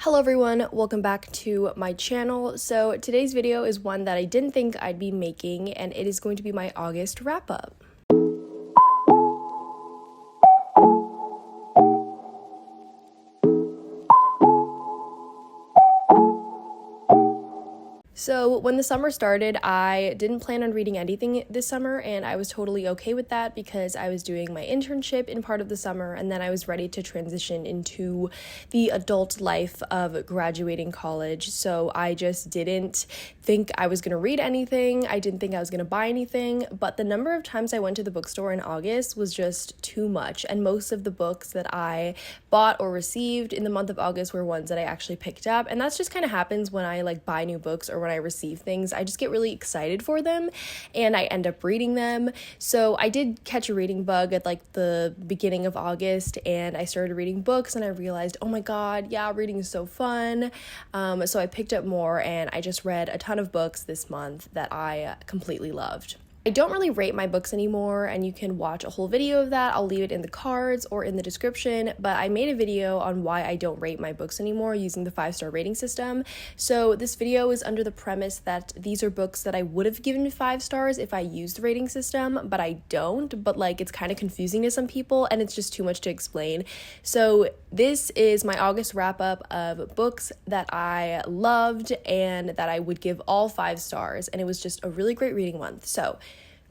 Hello everyone, welcome back to my channel. So today's video is one that I didn't think I'd be making, and it is going to be my August wrap up. So when the summer started, I didn't plan on reading anything this summer, and I was totally okay with that because I was doing my internship in part of the summer, and then I was ready to transition into the adult life of graduating college. So I just didn't think I was going to read anything. I didn't think I was going to buy anything, but the number of times I went to the bookstore in August was just too much, and most of the books that I bought or received in the month of August were ones that I actually picked up, and that's just kind of happens when I buy new books or when I receive things. I just get really excited for them and I end up reading them. So I did catch a reading bug at the beginning of August, and I started reading books and I realized, oh my god, yeah, reading is so fun. So I picked up more, and I just read a ton of books this month that I completely loved. I don't really rate my books anymore, and you can watch a whole video of that. I'll leave it in the cards or in the description, but I made a video on why I don't rate my books anymore using the 5-star rating system. So this video is under the premise that these are books that I would have given 5 stars if I used the rating system, but I don't. But it's kind of confusing to some people, and it's just too much to explain. So this is my August wrap up of books that I loved and that I would give all 5 stars, and it was just a really great reading month. So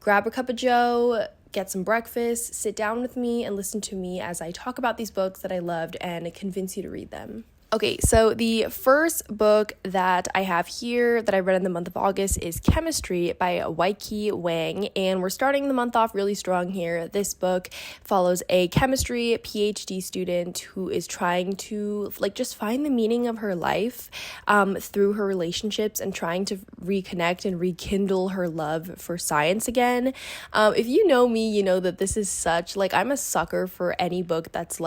grab a cup of joe, get some breakfast, sit down with me, and listen to me as I talk about these books that I loved and convince you to read them. Okay, so the first book that I have here that I read in the month of August is Chemistry by Weike Wang, and we're starting the month off really strong here. This book follows a chemistry PhD student who is trying to just find the meaning of her life through her relationships and trying to reconnect and rekindle her love for science again. If you know me, you know that this is such, I'm a sucker for any book that's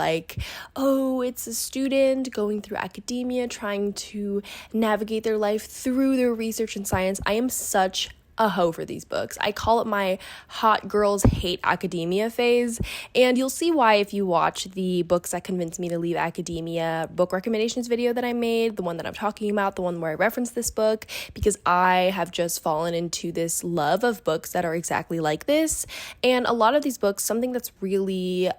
oh, it's a student going through academia, trying to navigate their life through their research and science. I am such a hoe for these books. I call it my hot girls hate academia phase, and you'll see why if you watch the books that convinced me to leave academia book recommendations video that I made, the one that I'm talking about, the one where I reference this book, because I have just fallen into this love of books that are exactly like this. And a lot of these books, something that's really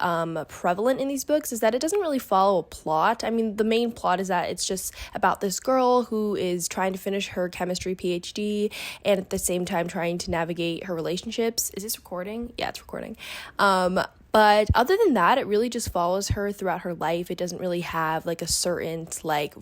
prevalent in these books is that it doesn't really follow a plot. I mean, the main plot is that it's just about this girl who is trying to finish her chemistry PhD and at the same time trying to navigate her relationships. Is this recording? Yeah, it's recording. But other than that, it really just follows her throughout her life. It doesn't really have a certain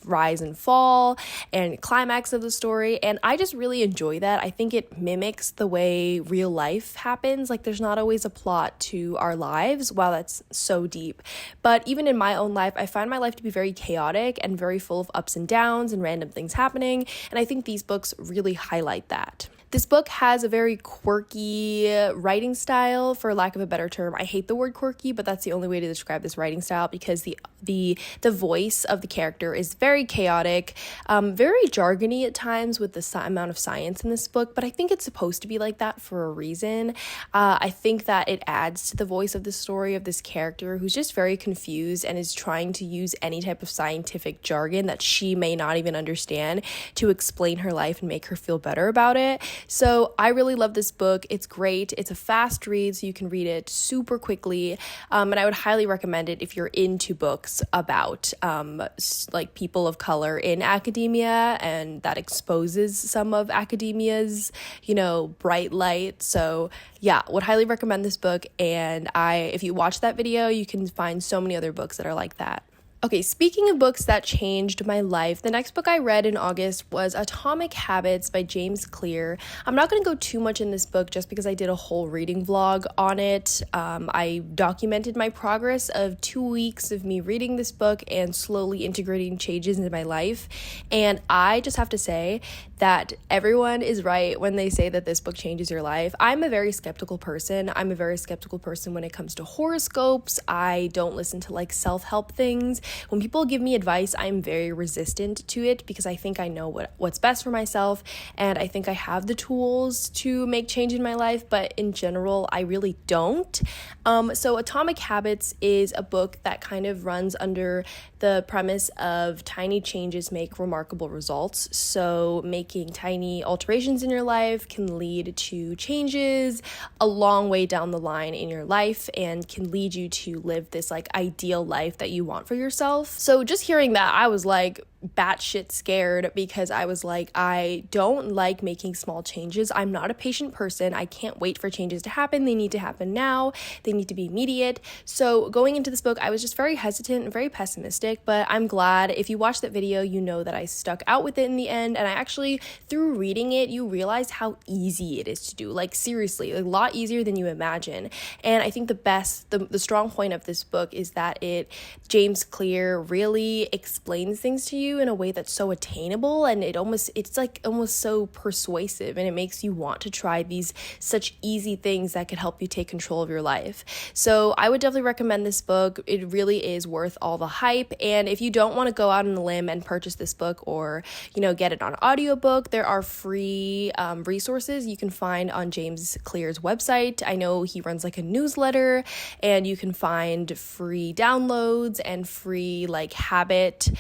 rise and fall and climax of the story. And I just really enjoy that. I think it mimics the way real life happens. There's not always a plot to our lives. Wow, that's so deep. But even in my own life, I find my life to be very chaotic and very full of ups and downs and random things happening. And I think these books really highlight that. This book has a very quirky writing style, for lack of a better term. I hate the word quirky, but that's the only way to describe this writing style, because the voice of the character is very chaotic, very jargony at times with the amount of science in this book, but I think it's supposed to be like that for a reason. I think that it adds to the voice of the story of this character who's just very confused and is trying to use any type of scientific jargon that she may not even understand to explain her life and make her feel better about it. So I really love this book. It's great. It's a fast read, so you can read it super quickly. And I would highly recommend it if you're into books about people of color in academia, and that exposes some of academia's, bright light. So yeah, would highly recommend this book. And if you watch that video, you can find so many other books that are like that. Okay, speaking of books that changed my life, the next book I read in August was Atomic Habits by James Clear. I'm not going to go too much in this book just because I did a whole reading vlog on it. I documented my progress of 2 weeks of me reading this book and slowly integrating changes into my life. And I just have to say that everyone is right when they say that this book changes your life. I'm a very skeptical person. I'm a very skeptical person when it comes to horoscopes. I don't listen to self-help things. when people give me advice, I'm very resistant to it because I think I know what's best for myself, and I think I have the tools to make change in my life, but in general, I really don't. So Atomic Habits is a book that kind of runs under the premise of tiny changes make remarkable results. So making tiny alterations in your life can lead to changes a long way down the line in your life and can lead you to live this like ideal life that you want for yourself. So just hearing that, I was like batshit scared because I was like, I don't like making small changes. I'm not a patient person. I can't wait for changes to happen. They need to happen now. They need to be immediate. So going into this book, I was just very hesitant and very pessimistic, but I'm glad. If you watch that video, you know that I stuck out with it in the end. And I actually, through reading it, you realize how easy it is to do. Like seriously, a lot easier than you imagine. And I think the strong point of this book is that James Clear really explains things to you in a way that's so attainable, and it's like almost so persuasive, and it makes you want to try these such easy things that could help you take control of your life. So I would definitely recommend this book. It really is worth all the hype. And if you don't want to go out on a limb and purchase this book or get it on audiobook, there are free resources you can find on James Clear's website. I know he runs like a newsletter, and you can find free downloads and free like habit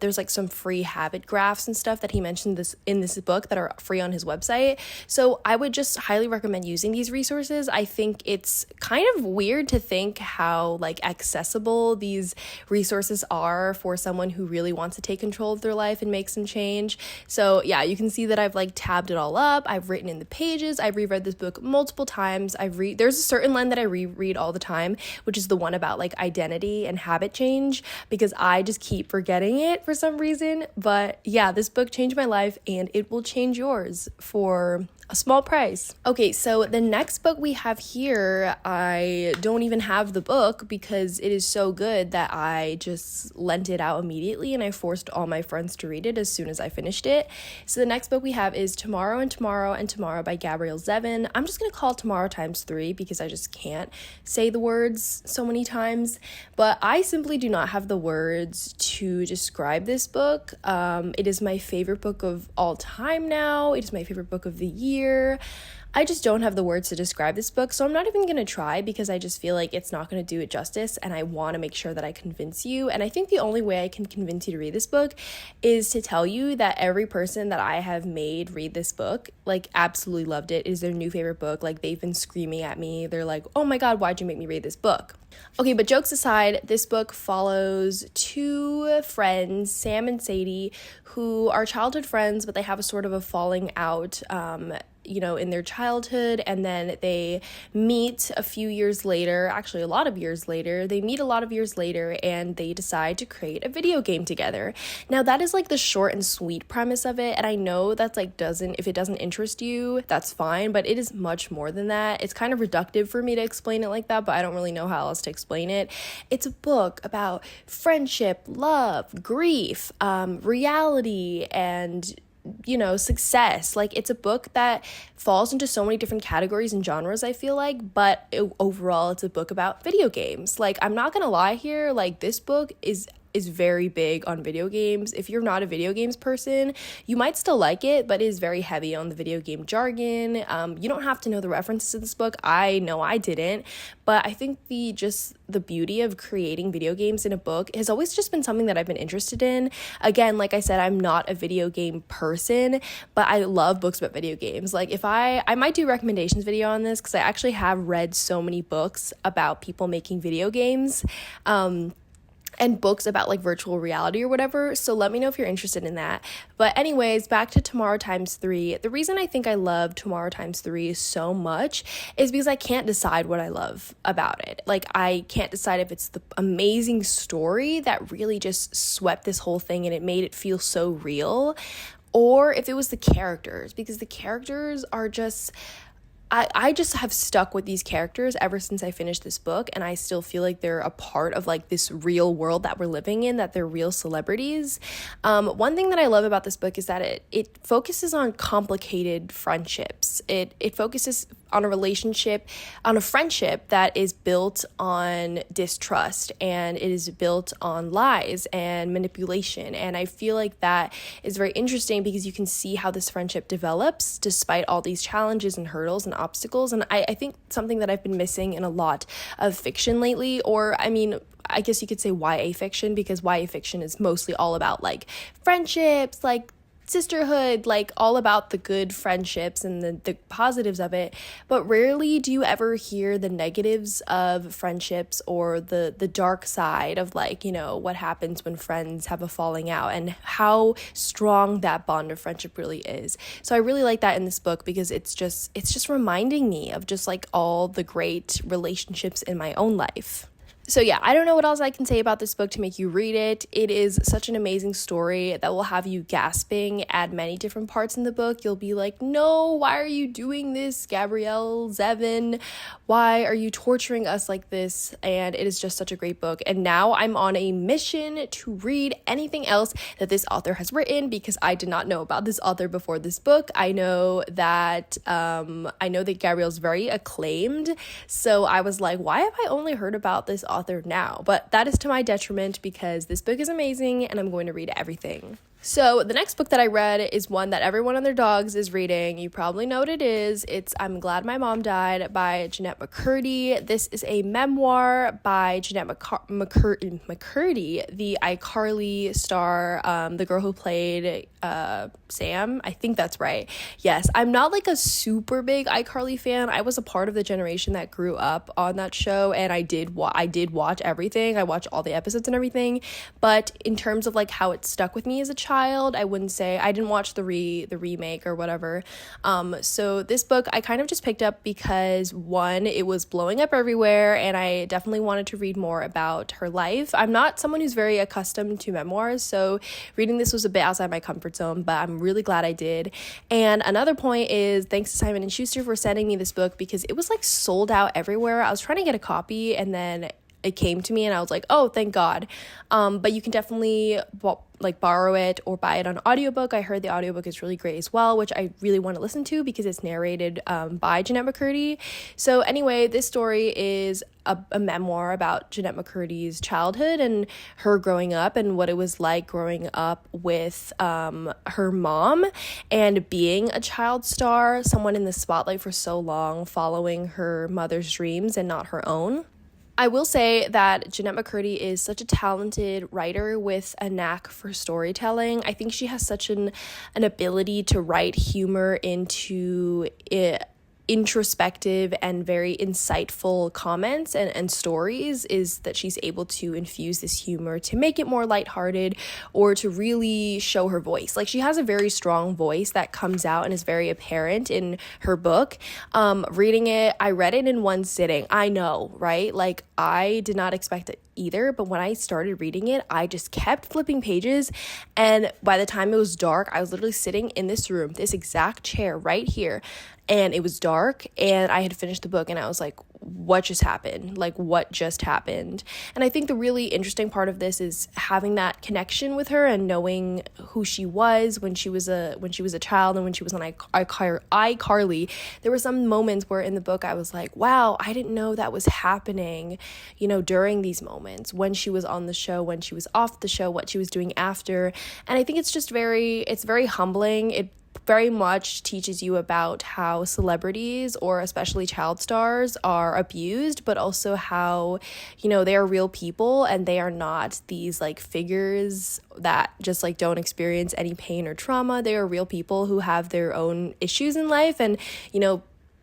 there's like some free habit graphs and stuff that he mentioned in this book that are free on his website. So I would just highly recommend using these resources. I think it's kind of weird to think how like accessible these resources are for someone who really wants to take control of their life and make some change. So yeah, you can see that I've like tabbed it all up. I've written in the pages. I've reread this book multiple times. There's a certain line that I reread all the time, which is the one about like identity and habit change, because I just keep forgetting it for some reason. But yeah, this book changed my life, and it will change yours for a small price. Okay, so the next book we have here, I don't even have the book because it is so good that I just lent it out immediately, and I forced all my friends to read it as soon as I finished it. So the next book we have is Tomorrow and Tomorrow and Tomorrow by Gabrielle Zevin. I'm just gonna call it Tomorrow times 3 because I just can't say the words so many times, but I simply do not have the words to describe this book. It is my favorite book of all time now. It is my favorite book of the year. I just don't have the words to describe this book, so I'm not even going to try because I just feel like it's not going to do it justice, and I want to make sure that I convince you. And I think the only way I can convince you to read this book is to tell you that every person that I have made read this book, like, absolutely loved it. It is their new favorite book. Like, they've been screaming at me. They're like, oh my God, why'd you make me read this book? Okay, but jokes aside, this book follows two friends, Sam and Sadie, who are childhood friends, but they have a sort of a falling out, in their childhood, and then they meet a few years later, actually a lot of years later, and they decide to create a video game together. Now, that is like the short and sweet premise of it, and I know that's like if it doesn't interest you, that's fine, but it is much more than that. It's kind of reductive for me to explain it like that, but I don't really know how else to explain it. It's a book about friendship, love, grief, reality, and success. Like, it's a book that falls into so many different categories and genres, I feel like, but overall it's a book about video games. Like, I'm not gonna lie here, like, this book is very big on video games. If you're not a video games person, you might still like it, but it is very heavy on the video game jargon. You don't have to know the references to this book. I know I didn't, but I think the beauty of creating video games in a book has always just been something that I've been interested in. Again, like I said, I'm not a video game person, but I love books about video games. Like, if I might do a recommendations video on this because I actually have read so many books about people making video games. And books about like virtual reality or whatever. So let me know if you're interested in that. But anyways, back to Tomorrow times 3. The reason I think I love Tomorrow times 3 so much is because I can't decide what I love about it. Like, I can't decide if it's the amazing story that really just swept this whole thing and it made it feel so real, or if it was the characters, because the characters are just... I just have stuck with these characters ever since I finished this book, and I still feel like they're a part of like this real world that we're living in, that they're real celebrities. One thing that I love about this book is that it focuses on complicated friendships. It focuses on a relationship, on a friendship that is built on distrust, and it is built on lies and manipulation. And I feel like that is very interesting because you can see how this friendship develops despite all these challenges and hurdles and obstacles. And I think something that I've been missing in a lot of fiction lately, or I guess you could say YA fiction, because YA fiction is mostly all about like friendships, like sisterhood, like all about the good friendships and the positives of it, but rarely do you ever hear the negatives of friendships or the dark side of like, what happens when friends have a falling out and how strong that bond of friendship really is. So I really like that in this book because it's just reminding me of just like all the great relationships in my own life. So yeah, I don't know what else I can say about this book to make you read it. It is such an amazing story that will have you gasping at many different parts in the book. You'll be like, no, why are you doing this, Gabrielle, Zevin? Why are you torturing us like this? And it is just such a great book. And now I'm on a mission to read anything else that this author has written because I did not know about this author before this book. I know that Gabrielle's very acclaimed. So I was like, why have I only heard about this author now? But that is to my detriment because this book is amazing and I'm going to read everything. So the next book that I read is one that everyone and their dogs is reading. You probably know what it is. It's I'm Glad My Mom Died by Jennette McCurdy. This is a memoir by Jennette McCurdy, the iCarly star, the girl who played Sam. I think that's right. Yes, I'm not like a super big iCarly fan. I was a part of the generation that grew up on that show, and I did watch everything. I watched all the episodes and everything. But in terms of like how it stuck with me as a child, I wouldn't say. I didn't watch the remake or whatever. So this book I kind of just picked up because one, it was blowing up everywhere and I definitely wanted to read more about her life. I'm not someone who's very accustomed to memoirs, so reading this was a bit outside my comfort zone, but I'm really glad I did. And another point is thanks to Simon & Schuster for sending me this book because it was like sold out everywhere. I was trying to get a copy and then it came to me and I was like, oh, thank God. But you can definitely borrow it or buy it on audiobook. I heard the audiobook is really great as well, which I really want to listen to because it's narrated by Jennette McCurdy. So anyway, this story is a memoir about Jennette McCurdy's childhood and her growing up and what it was like growing up with her mom and being a child star, someone in the spotlight for so long, following her mother's dreams and not her own. I will say that Jennette McCurdy is such a talented writer with a knack for storytelling. I think she has such an ability to write humor into introspective and very insightful comments and stories, is that she's able to infuse this humor to make it more lighthearted or to really show her voice. Like, she has a very strong voice that comes out and is very apparent in her book. Reading it, I read it in one sitting. I know, right? Like, I did not expect it either, but when I started reading it, I just kept flipping pages, and by the time it was dark, I was literally sitting in this room, this exact chair right here, and it was dark, and I had finished the book, and I was like, what just happened? Like, what just happened? And I think the really interesting part of this is having that connection with her and knowing who she was when she was a child and when she was on iCarly. There were some moments where in the book I was like, wow, I didn't know that was happening, during these moments, when she was on the show, when she was off the show, what she was doing after. And I think it's very humbling. It very much teaches you about how celebrities, or especially child stars, are abused, but also how, they are real people and they are not these like figures that just like don't experience any pain or trauma. They are real people who have their own issues in life and,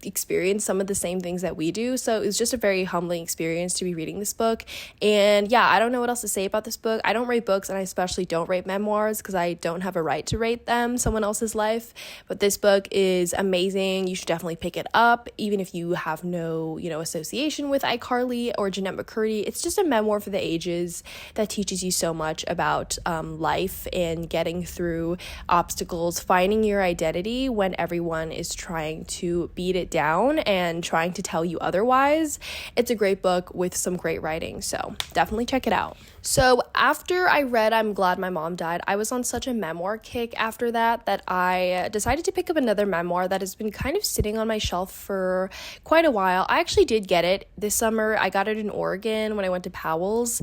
experience some of the same things that we do. So it was just a very humbling experience to be reading this book. And yeah, I don't know what else to say about this book. I don't rate books, and I especially don't rate memoirs because I don't have a right to rate them, someone else's life. But this book is amazing. You should definitely pick it up, even if you have no, association with iCarly or Jennette McCurdy. It's just a memoir for the ages that teaches you so much about life and getting through obstacles, finding your identity when everyone is trying to beat it it down and trying to tell you otherwise. It's a great book with some great writing, so definitely check it out. So after I read I'm Glad My Mom Died, I was on such a memoir kick after that I decided to pick up another memoir that has been kind of sitting on my shelf for quite a while. I actually did get it this summer. I got it in Oregon when I went to Powell's.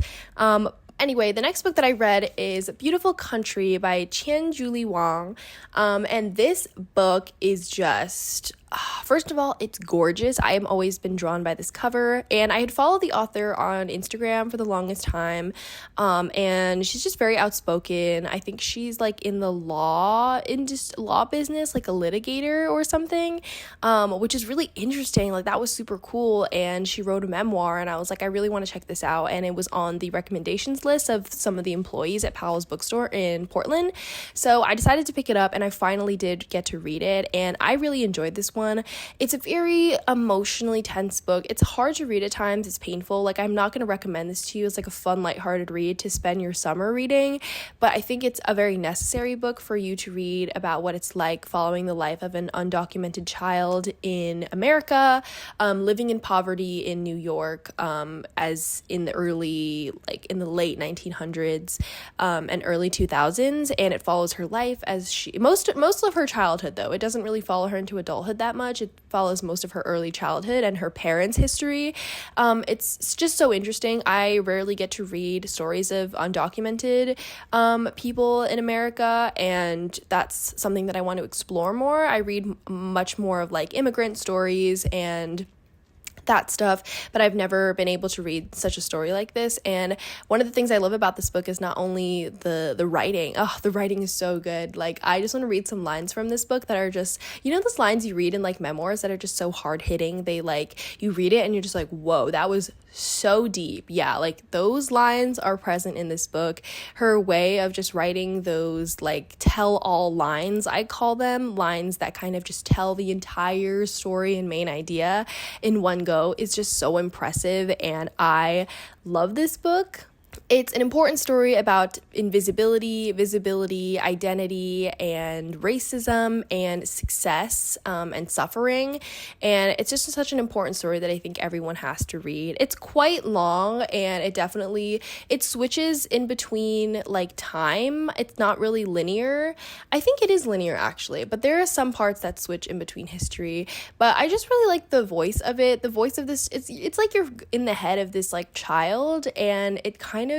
Anyway, the next book that I read is Beautiful Country by Qian Wang. And this book is just... First of all, it's gorgeous. I have always been drawn by this cover, and I had followed the author on Instagram for the longest time, and she's just very outspoken. I think she's like in the law business, like a litigator or something, which is really interesting. Like, that was super cool, and she wrote a memoir, and I was like, I really want to check this out, and it was on the recommendations list of some of the employees at Powell's bookstore in Portland, so I decided to pick it up, and I finally did get to read it, and I really enjoyed this one. It's a very emotionally tense book. It's hard to read at times. It's painful. Like, I'm not going to recommend this to you as like a fun, lighthearted read to spend your summer reading, but I think it's a very necessary book for you to read about what it's like following the life of an undocumented child in America, living in poverty in New York, as in the late 1900s and early 2000s, and it follows her life as she most of her childhood, though. It doesn't really follow her into adulthood that much. It follows most of her early childhood and her parents' history. It's just so interesting. I rarely get to read stories of undocumented people in America, and that's something that I want to explore more. I read much more of like immigrant stories and that stuff, but I've never been able to read such a story like this. And one of the things I love about this book is not only the writing. Oh, the writing is so good. Like, I just want to read some lines from this book that are just, you know, those lines you read in like memoirs that are just so hard hitting. They like, you read it and you're just like, whoa, that was so deep. Yeah, like those lines are present in this book. Her way of just writing those like tell all lines, I call them, lines that kind of just tell the entire story and main idea in one go, is just so impressive, and I love this book. It's an important story about invisibility, visibility, identity, and racism, and success, and suffering. And it's just such an important story that I think everyone has to read. It's quite long, and it switches in between like time. It's not really linear. I think it is linear actually, but there are some parts that switch in between history. But I just really like the voice of it. The voice of this, it's like you're in the head of this like child, and it kind of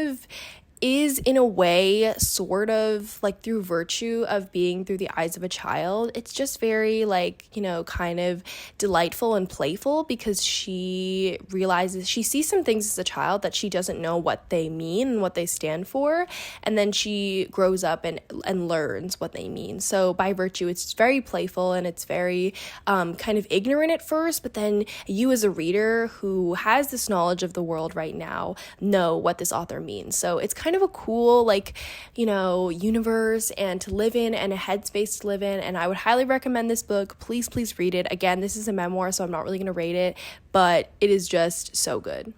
is in a way sort of like through virtue of being through the eyes of a child. It's just very like, you know, kind of delightful and playful, because she realizes she sees some things as a child that she doesn't know what they mean and what they stand for, and then she grows up and learns what they mean. So by virtue, it's very playful, and it's very kind of ignorant at first, but then you as a reader who has this knowledge of the world right now know what this author means. So it's kind of a cool, like, you know, universe and to live in, and a headspace to live in, and I would highly recommend this book. Please read it. Again, this is a memoir, so I'm not really going to rate it, but it is just so good.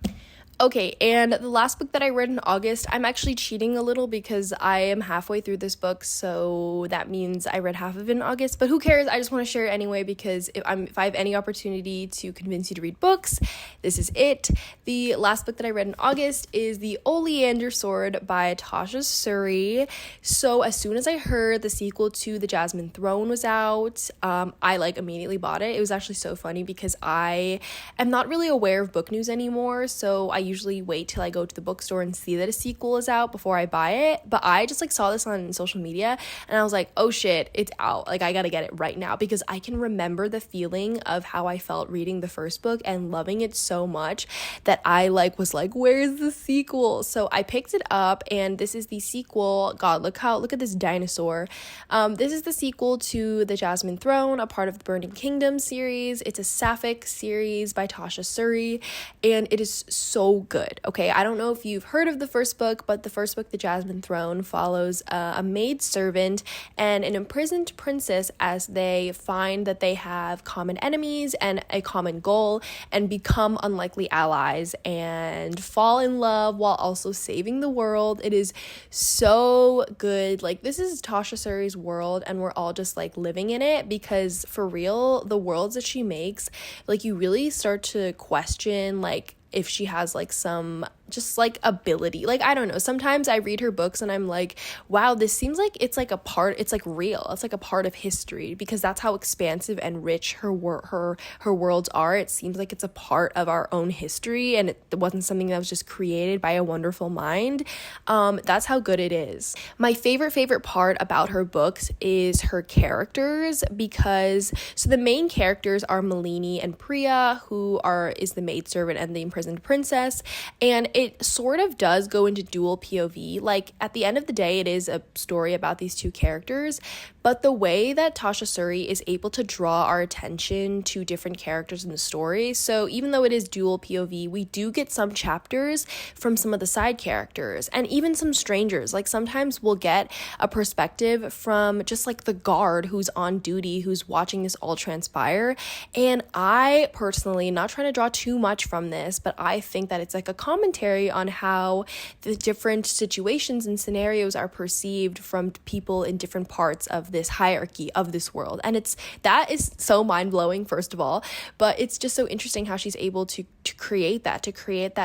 Okay, and the last book that I read in August, I'm actually cheating a little because I am halfway through this book, so that means I read half of it in August, but who cares? I just want to share it anyway, because if I have any opportunity to convince you to read books, this is it. The last book that I read in August is The Oleander Sword by Tasha Suri. So as soon as I heard the sequel to The Jasmine Throne was out, I like immediately bought it. It was actually so funny because I am not really aware of book news anymore, so I usually wait till I go to the bookstore and see that a sequel is out before I buy it, but I just like saw this on social media and I was like, oh shit, it's out, like I gotta get it right now, because I can remember the feeling of how I felt reading the first book and loving it so much that I was like, where's the sequel? So I picked it up, and this is the sequel. God, look at this dinosaur. This is the sequel to The Jasmine Throne, a part of the Burning Kingdom series. It's a sapphic series by Tasha Suri, and it is so so good, okay? I don't know if you've heard of the first book, but the first book, The Jasmine Throne, follows a maid servant and an imprisoned princess as they find that they have common enemies and a common goal and become unlikely allies and fall in love while also saving the world. It is so good. Like, this is Tasha Suri's world, and we're all just like living in it, because for real, the worlds that she makes, like, you really start to question like if she has like some just like ability. Like, I don't know, sometimes I read her books and I'm like, wow, this seems like it's like a part, it's like real, it's like a part of history, because that's how expansive and rich her worlds are. It seems like it's a part of our own history, and it wasn't something that was just created by a wonderful mind. That's how good it is. My favorite part about her books is her characters, because so the main characters are Malini and Priya, who is the maidservant and the imprisoned princess, and it sort of does go into dual POV. Like, at the end of the day, it is a story about these two characters, but the way that Tasha Suri is able to draw our attention to different characters in the story, so even though it is dual POV, we do get some chapters from some of the side characters and even some strangers. Like, sometimes we'll get a perspective from just like the guard who's on duty, who's watching this all transpire. And I personally, not trying to draw too much from this, but I think that it's like a commentary on how the different situations and scenarios are perceived from people in different parts of this hierarchy of this world. And that is so mind-blowing, first of all, but it's just so interesting how she's able to create that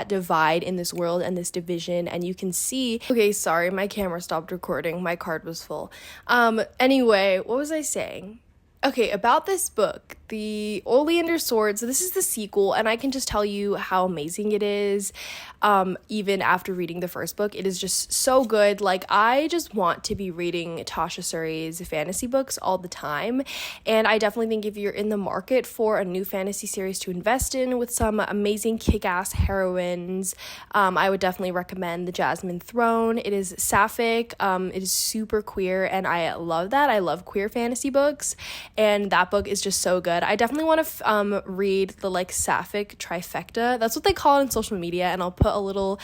divide in this world and this division. And you can see, okay, sorry, my camera stopped recording, my card was full. Anyway, what was I saying? Okay, about this book, the Oleander Sword. So this is the sequel, and I can just tell you how amazing it is. Even after reading the first book, it is just so good. Like, I just want to be reading Tasha Suri's fantasy books all the time, and I definitely think if you're in the market for a new fantasy series to invest in with some amazing kick-ass heroines, I would definitely recommend The Jasmine Throne. It is sapphic, it is super queer, and I love that. I love queer fantasy books, and that book is just so good. I definitely want to read the like sapphic trifecta. That's what they call it on social media, and I'll put a little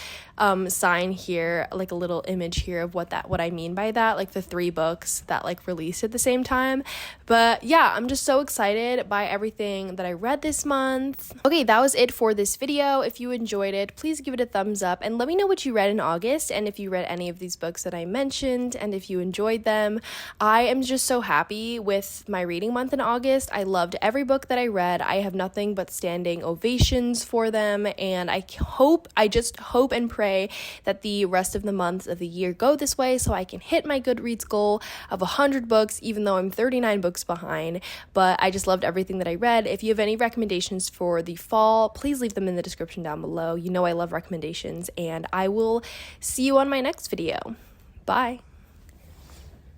sign here, like a little image here of what I mean by that, like the 3 books that like released at the same time. But yeah, I'm just so excited by everything that I read this month. Okay, that was it for this video. If you enjoyed it, please give it a thumbs up and let me know what you read in August, and if you read any of these books that I mentioned, and if you enjoyed them. I am just so happy with my reading month in August. I loved every book that I read. I have nothing but standing ovations for them, and I just hope and pray that the rest of the months of the year go this way, so I can hit my Goodreads goal of 100 books, even though I'm 39 books behind. But I just loved everything that I read. If you have any recommendations for the fall, please leave them in the description down below. You know I love recommendations, and I will see you on my next video. Bye.